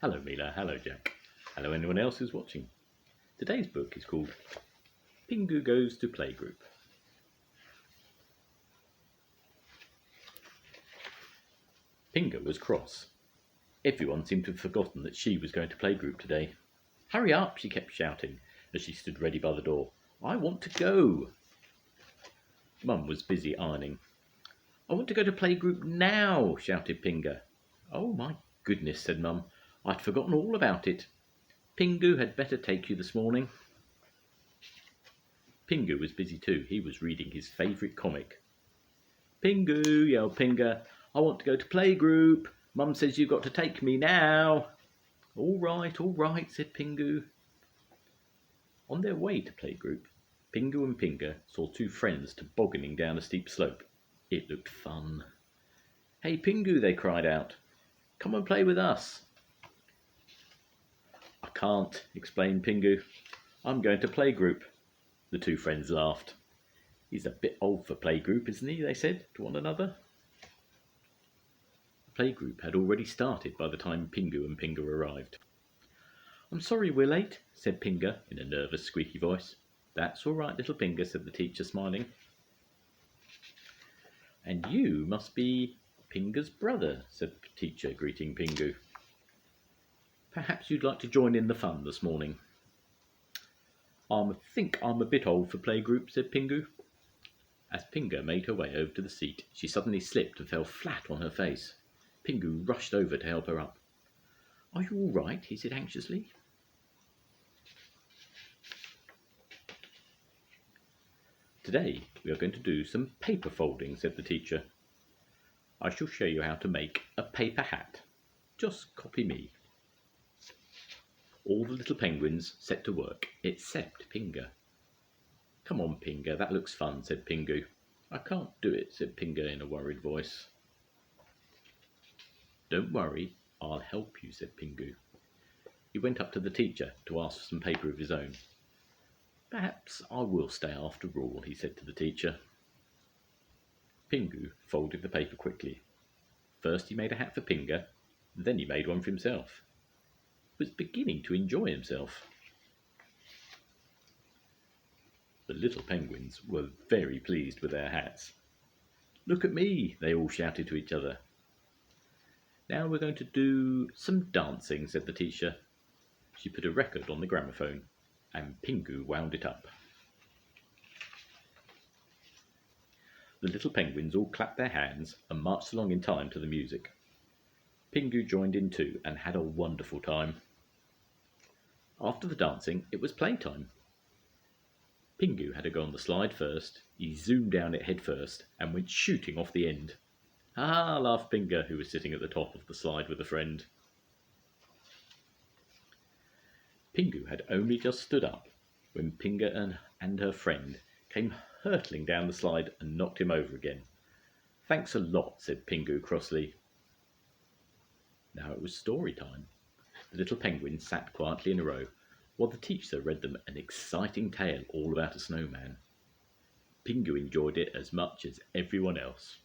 Hello Mila, hello Jack, hello anyone else who's watching. Today's book is called Pingu Goes to Playgroup. Pinga was cross. Everyone seemed to have forgotten that she was going to playgroup today. Hurry up, she kept shouting as she stood ready by the door. I want to go. Mum was busy ironing. I want to go to playgroup now, shouted Pinga. Oh my goodness, said Mum. I'd forgotten all about it. Pingu had better take you this morning. Pingu was busy too. He was reading his favourite comic. Pingu, yelled Pinga. I want to go to playgroup. Mum says you've got to take me now. All right, said Pingu. On their way to playgroup, Pingu and Pinga saw two friends tobogganing down a steep slope. It looked fun. Hey Pingu, they cried out. Come and play with us. I can't, explained Pingu. I'm going to playgroup. The two friends laughed. He's a bit old for playgroup, isn't he? They said to one another. The playgroup had already started by the time Pingu and Pinga arrived. I'm sorry we're late, said Pinga in a nervous, squeaky voice. That's all right, little Pinga, said the teacher, smiling. And you must be Pinga's brother, said the teacher, greeting Pingu. Perhaps you'd like to join in the fun this morning. I think I'm a bit old for playgroup, said Pingu. As Pinga made her way over to the seat, she suddenly slipped and fell flat on her face. Pingu rushed over to help her up. Are you all right? He said anxiously. Today we are going to do some paper folding, said the teacher. I shall show you how to make a paper hat. Just copy me. All the little penguins set to work, except Pinga. Come on, Pinga, that looks fun, said Pingu. I can't do it, said Pinga in a worried voice. Don't worry, I'll help you, said Pingu. He went up to the teacher to ask for some paper of his own. Perhaps I will stay after all, he said to the teacher. Pingu folded the paper quickly. First he made a hat for Pinga, then he made one for himself. He was beginning to enjoy himself. The little penguins were very pleased with their hats. Look at me, they all shouted to each other. Now we're going to do some dancing, said the teacher. She put a record on the gramophone, and Pingu wound it up. The little penguins all clapped their hands and marched along in time to the music. Pingu joined in too and had a wonderful time. After the dancing, it was playtime. Pingu had to go on the slide first. He zoomed down it head first and went shooting off the end. Ha! Laughed Pinga, who was sitting at the top of the slide with a friend. Pingu had only just stood up when Pinga and her friend came hurtling down the slide and knocked him over again. Thanks a lot, said Pingu crossly. Now it was story time. The little penguins sat quietly in a row while the teacher read them an exciting tale all about a snowman. Pingu enjoyed it as much as everyone else.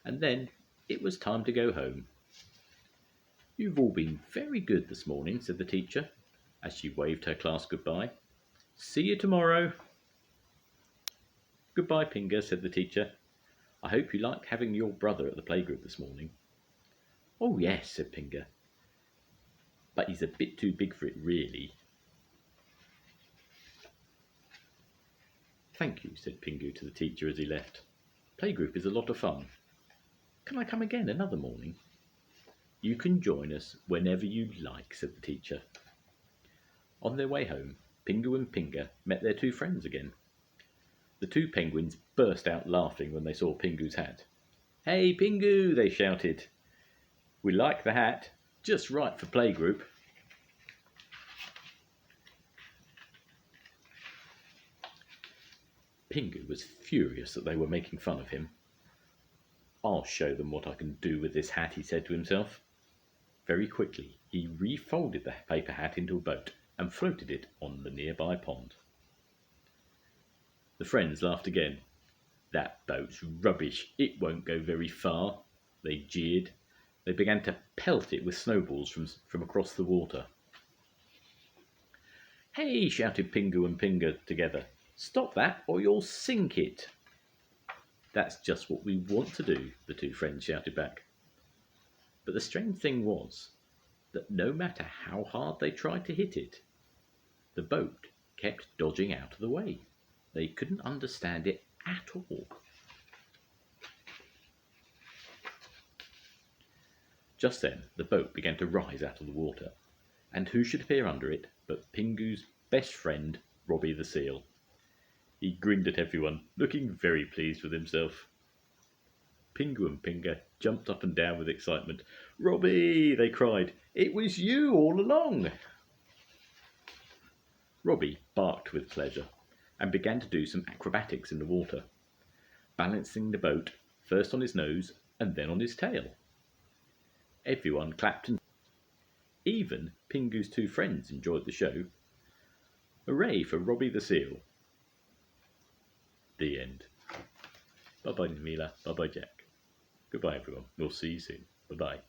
And then it was time to go home. You've all been very good this morning, said the teacher, as she waved her class goodbye. See you tomorrow. Goodbye, Pinga, said the teacher. I hope you liked having your brother at the playgroup this morning. Oh yes, said Pinga. But he's a bit too big for it, really. Thank you, said Pingu to the teacher as he left. Playgroup is a lot of fun. Can I come again another morning? You can join us whenever you like, said the teacher. On their way home, Pingu and Pinga met their two friends again. The two penguins burst out laughing when they saw Pingu's hat. Hey, Pingu, they shouted. We like the hat. Just right for playgroup. Pingu was furious that they were making fun of him. I'll show them what I can do with this hat, he said to himself. Very quickly, he refolded the paper hat into a boat and floated it on the nearby pond. The friends laughed again. That boat's rubbish. It won't go very far, they jeered. They began to pelt it with snowballs from across the water. "Hey!" shouted Pingu and Pinga together. "Stop that or you'll sink it." "That's just what we want to do," the two friends shouted back. But the strange thing was that no matter how hard they tried to hit it, the boat kept dodging out of the way. They couldn't understand it at all. Just then the boat began to rise out of the water, and who should appear under it but Pingu's best friend, Robbie the seal. He grinned at everyone, looking very pleased with himself. Pingu and Pinga jumped up and down with excitement. "Robbie!" they cried. "It was you all along!" Robbie barked with pleasure and began to do some acrobatics in the water, balancing the boat first on his nose and then on his tail. Everyone clapped, and even Pingu's two friends enjoyed the show. Hooray for Robbie the seal. The end. Bye-bye, Mila. Bye-bye, Jack. Goodbye, everyone. We'll see you soon. Bye-bye.